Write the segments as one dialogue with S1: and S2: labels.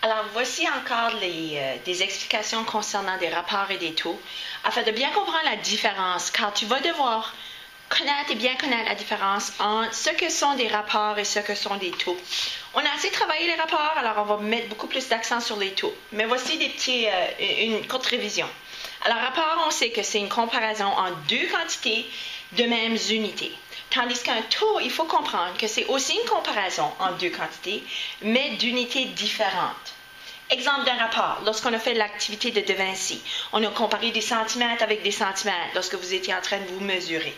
S1: Alors, voici encore des explications concernant des rapports et des taux, afin de bien comprendre la différence, car tu vas devoir connaître et bien connaître la différence entre ce que sont des rapports et ce que sont des taux. On a assez travaillé les rapports, alors on va mettre beaucoup plus d'accent sur les taux. Mais voici une courte révision. Alors, rapport, on sait que c'est une comparaison entre deux quantités de mêmes unités. Tandis qu'un taux, il faut comprendre que c'est aussi une comparaison entre deux quantités, mais d'unités différentes. Exemple d'un rapport, lorsqu'on a fait l'activité de De Vinci, on a comparé des centimètres avec des centimètres lorsque vous étiez en train de vous mesurer.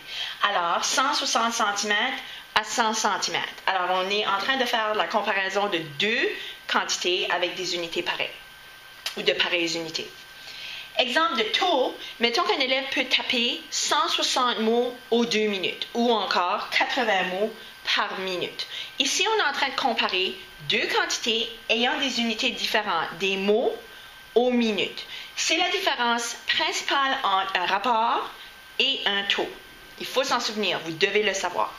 S1: Alors, 160 centimètres à 100 centimètres. Alors, on est en train de faire la comparaison de deux quantités avec des unités pareilles, ou de pareilles unités. Exemple de taux, mettons qu'un élève peut taper 160 mots aux 2 minutes ou encore 80 mots par minute. Ici, on est en train de comparer deux quantités ayant des unités différentes, des mots aux minutes. C'est la différence principale entre un rapport et un taux. Il faut s'en souvenir, vous devez le savoir.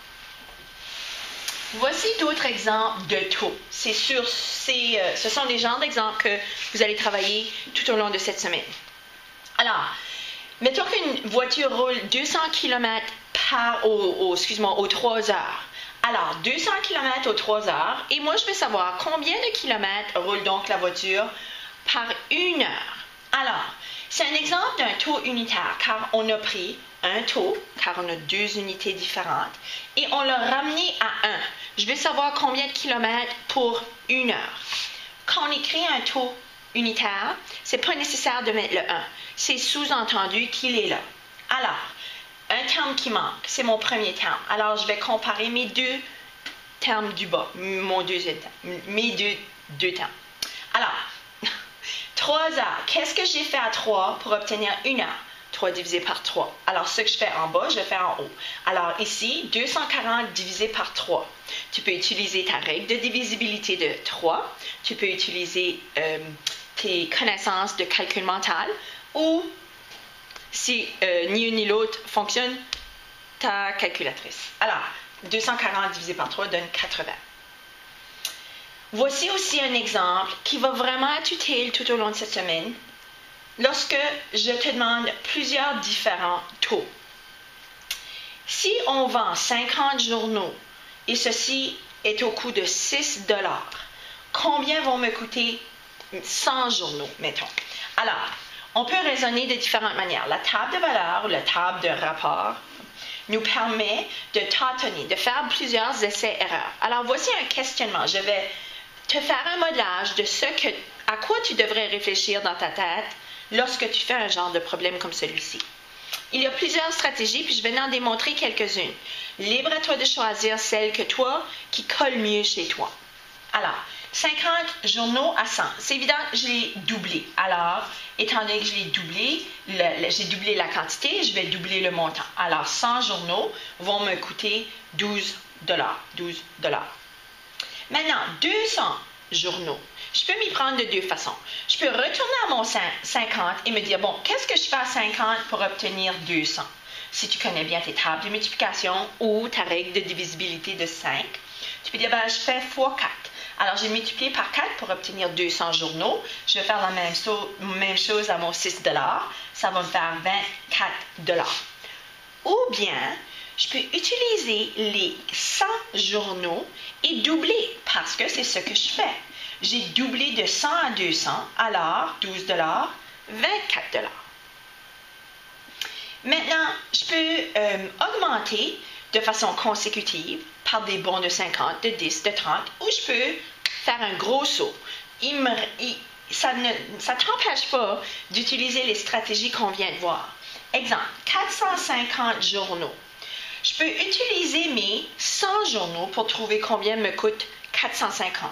S1: Voici d'autres exemples de taux. Ce sont des genres d'exemples que vous allez travailler tout au long de cette semaine. Alors, mettons qu'une voiture roule 200 km aux 3 heures. Alors, 200 km aux 3 heures, et moi je veux savoir combien de kilomètres roule donc la voiture par 1 heure. Alors, c'est un exemple d'un taux unitaire, car on a pris un taux, car on a deux unités différentes, et on l'a ramené à 1. Je veux savoir combien de kilomètres pour 1 heure. Quand on écrit un taux unitaire, ce n'est pas nécessaire de mettre le 1. C'est sous-entendu qu'il est là. Alors, un terme qui manque, c'est mon premier terme. Alors, je vais comparer mes deux termes du bas, mes deux termes. Alors, 3 heures. Qu'est-ce que j'ai fait à 3 pour obtenir 1 heure? 3 divisé par 3. Alors, ce que je fais en bas, je le fais en haut. Alors, ici, 240 divisé par 3. Tu peux utiliser ta règle de divisibilité de 3. Tu peux utiliser tes connaissances de calcul mental ou, si ni une ni l'autre fonctionne, ta calculatrice. Alors, 240 divisé par 3 donne 80. Voici aussi un exemple qui va vraiment être utile tout au long de cette semaine. Lorsque je te demande plusieurs différents taux. Si on vend 50 journaux et ceci est au coût de 6 $, combien vont me coûter 100 journaux, mettons? Alors, on peut raisonner de différentes manières. La table de valeur ou la table de rapport nous permet de tâtonner, de faire plusieurs essais-erreurs. Alors, voici un questionnement. Je vais te faire un modelage de à quoi tu devrais réfléchir dans ta tête lorsque tu fais un genre de problème comme celui-ci. Il y a plusieurs stratégies, puis je vais en démontrer quelques-unes. Libre à toi de choisir celle qui colle mieux chez toi. Alors, 50 journaux à 100. C'est évident, je l'ai doublé. Alors, étant donné que je l'ai doublé, j'ai doublé la quantité, je vais doubler le montant. Alors, 100 journaux vont me coûter 12 $. 12 $. Maintenant, 200 journaux. Je peux m'y prendre de deux façons. Je peux retourner à mon 50 et me dire, bon, qu'est-ce que je fais à 50 pour obtenir 200? Si tu connais bien tes tables de multiplication ou ta règle de divisibilité de 5, tu peux dire, ben, je fais fois 4. Alors, j'ai multiplié par 4 pour obtenir 200 journaux. Je vais faire la même chose à mon 6 $. Ça va me faire 24 $. Ou bien, je peux utiliser les 100 journaux et doubler, parce que c'est ce que je fais. J'ai doublé de 100 à 200, alors 12 $, 24 $. Maintenant, je peux augmenter de façon consécutive par des bons de 50, de 10, de 30, ou je peux faire un gros saut. Ça ne t'empêche pas d'utiliser les stratégies qu'on vient de voir. Exemple, 450 journaux. Je peux utiliser mes 100 journaux pour trouver combien me coûte 450.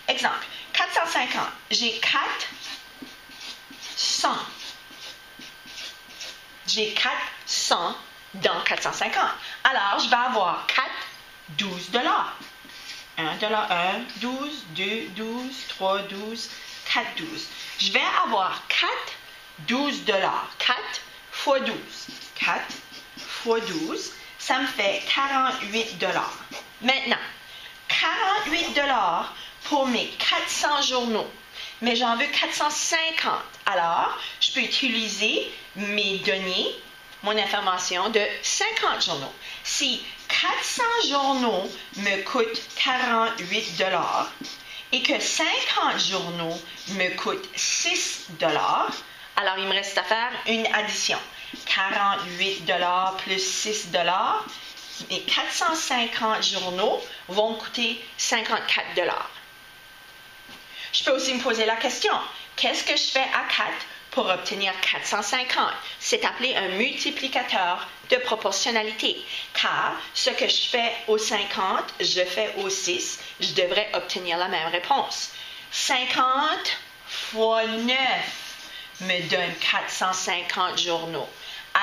S1: Exemple, 450, j'ai 400. J'ai 400 dans 450. Alors, je vais avoir 4, 12 $. 1 $, 1, 12, 2, 12, 3, 12, 4, 12. Je vais avoir 4, 12 $. 4 fois 12. 4 fois 12, ça me fait 48 $. Maintenant, 48 $ pour mes 400 journaux. mais j'en veux 450. Alors, je peux utiliser mes données, mon information de 50 journaux. Si 400 journaux me coûtent 48 $ et que 50 journaux me coûtent 6 $, alors il me reste à faire une addition. 48 $ plus 6 $, et 450 journaux vont coûter 54 $. Je peux aussi me poser la question, qu'est-ce que je fais à 4 pour obtenir 450? C'est appelé un multiplicateur de proportionnalité, car ce que je fais au 50, je fais au 6, je devrais obtenir la même réponse. 50 fois 9 me donne 450 journaux.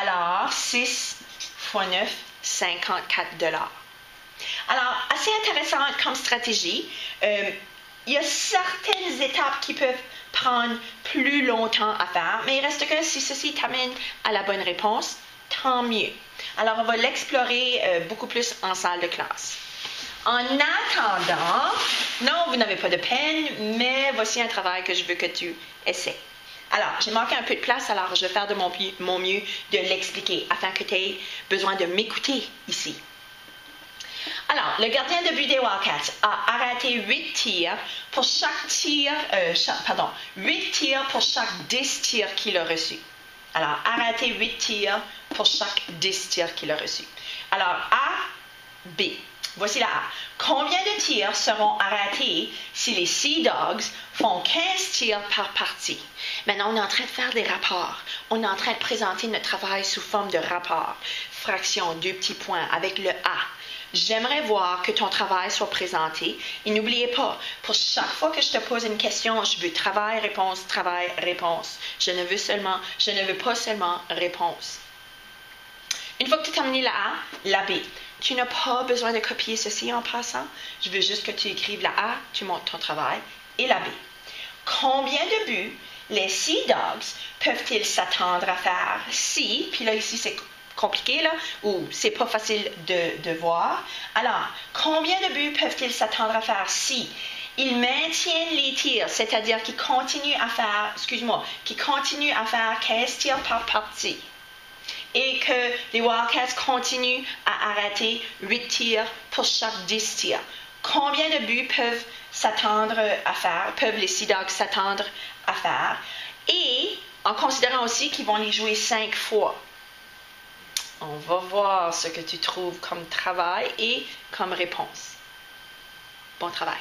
S1: Alors, 6 fois 9, 54 $. Alors, assez intéressante comme stratégie. Il y a certaines étapes qui peuvent prendre plus longtemps à faire, mais il reste que si ceci t'amène à la bonne réponse, tant mieux. Alors, on va l'explorer beaucoup plus en salle de classe. En attendant, non, vous n'avez pas de peine, mais voici un travail que je veux que tu essaies. Alors, j'ai manqué un peu de place, alors je vais faire de mon mieux de l'expliquer afin que tu aies besoin de m'écouter ici. Alors, le gardien de but des Wildcats a arrêté 8 tirs pour chaque 8 tirs pour chaque 10 tirs qu'il a reçus. Alors, arrêter 8 tirs pour chaque 10 tirs qu'il a reçus. Alors, A, B. Voici la A. Combien de tirs seront arrêtés si les Sea Dogs font 15 tirs par partie? Maintenant, on est en train de faire des rapports. On est en train de présenter notre travail sous forme de rapport. Fraction, 2 petits points avec le A. J'aimerais voir que ton travail soit présenté. Et n'oubliez pas, pour chaque fois que je te pose une question, je veux travail, réponse, travail, réponse. Je ne veux pas seulement réponse. Une fois que tu as terminé la A, la B. Tu n'as pas besoin de copier ceci en passant. Je veux juste que tu écrives la A, tu montes ton travail, et la B. Combien de buts les Sea Dogs peuvent-ils s'attendre à faire si, puis là ici c'est compliqué là, ou c'est pas facile de voir. Alors, combien de buts peuvent-ils s'attendre à faire si ils maintiennent les tirs, c'est-à-dire qu'ils continuent à faire 15 tirs par partie, et que les Wildcats continuent à arrêter 8 tirs pour chaque 10 tirs. Combien de buts peuvent les Sea Dogs s'attendre à faire? Et en considérant aussi qu'ils vont les jouer 5 fois. On va voir ce que tu trouves comme travail et comme réponse. Bon travail.